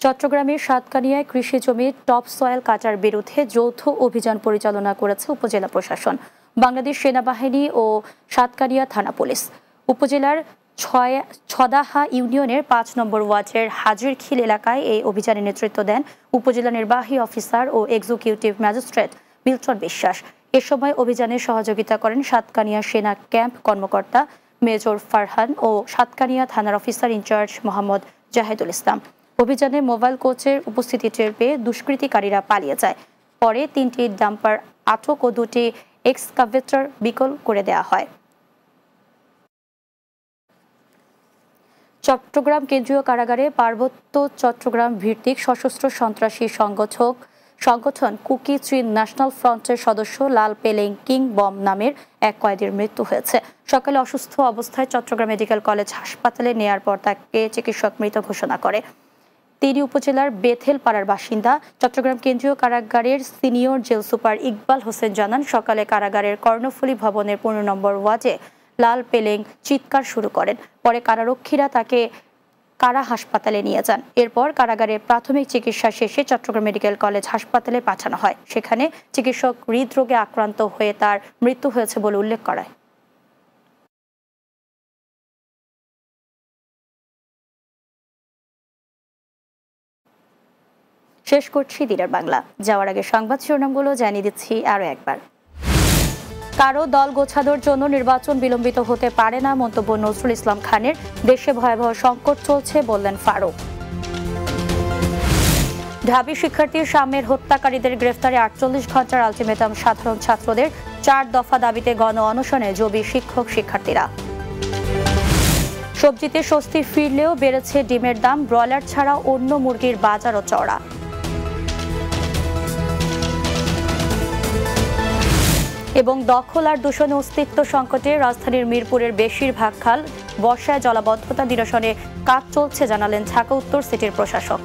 চট্টগ্রামের সাতকানিয়ায় কৃষি জমির টপ সয়েল কাটার বিরুদ্ধে যৌথ অভিযান পরিচালনা করেছে উপজেলা প্রশাসন, বাংলাদেশ সেনাবাহিনী ও সাতকানিয়া থানা পুলিশ। উপজেলার ছদাহা ইউনিয়নের ৫ নম্বর ওয়ার্ডের হাজিরখিল এলাকায় এই অভিযানে নেতৃত্ব দেন উপজেলা নির্বাহী অফিসার ও এক্সিকিউটিভ ম্যাজিস্ট্রেট বিলচন বিশ্বাস। এ সময় অভিযানে সহযোগিতা করেন সাতকানিয়া সেনা ক্যাম্প কর্মকর্তা মেজর ফারহান ও সাতকানিয়া থানার অফিসার ইনচার্জ মোহাম্মদ জাহেদুল ইসলাম। অভিযানে মোবাইল কোচের উপস্থিতি টের পেয়ে দুষ্কৃতিকারীরা পালিয়ে যায়। পরে ৩টি ডাম্পার আটক ও 2টি এক্সকাভেটর বিকল করে দেওয়া হয়। চট্টগ্রাম কেন্দ্রীয় কারাগারে পার্বত্য চট্টগ্রাম ভিত্তিক সশস্ত্র সন্ত্রাসী সংগঠন কুকি চীন ন্যাশনাল ফ্রন্টের সদস্য লাল পেলেং কিং বম নামের এক কয়েদির মৃত্যু হয়েছে। সকালে অসুস্থ অবস্থায় চট্টগ্রাম মেডিকেল কলেজ হাসপাতালে নেয়ার পর তাকে চিকিৎসক মৃত ঘোষণা করে। তিনি উপজেলার বেথেল পাড়ার বাসিন্দা। চট্টগ্রাম কেন্দ্রীয় কারাগারের senior jail super Iqbal Hossain জানান, সকালে কারাগারের কর্ণফুলী ভবনের 15 নম্বর ওয়ার্ডে লাল পেলেং চিৎকার শুরু করেন। পরে কারারক্ষীরা তাকে কারা হাসপাতালে নিয়ে যান। এরপর কারাগারের প্রাথমিক চিকিৎসা শেষে চট্টগ্রাম মেডিকেল কলেজ হাসপাতালে পাঠানো হয়। সেখানে চিকিৎসক হৃদরোগে আক্রান্ত হয়ে তার মৃত্যু হয়েছে বলে উল্লেখ করায়। শেষ করছি দিনের বাংলা। যাওয়ার আগে সংবাদ শিরোনামগুলো জানিয়ে দিচ্ছি আরও একবার। কারো দল গোছানোর জন্য নির্বাচন বিলম্বিত হতে পারে না, মন্তব্য নজরুল ইসলাম খানের। দেশে ভয়াবহ সংকট চলছে বললেন ফারুক। ঢাবি শিক্ষার্থীর সামনের হত্যাকারীদের গ্রেফতারে 48 ঘন্টার আলটিমেটাম সাধারণ ছাত্রদের। 4 দফা দাবিতে গণ অনশনে জবি শিক্ষক শিক্ষার্থীরা। সবজিতে স্বস্তি ফিরলেও বেড়েছে ডিমের দাম, ব্রয়লার ছাড়া অন্য মুরগির বাজারও চড়া। এবং দখল আর দূষণে অস্তিত্ব সংকটে রাজধানীর মিরপুরের বেশিরভাগ খাল বর্ষায় জলাবদ্ধতা নিরসনে কাজ চলছে জানালেন ঢাকা উত্তর সিটির প্রশাসক।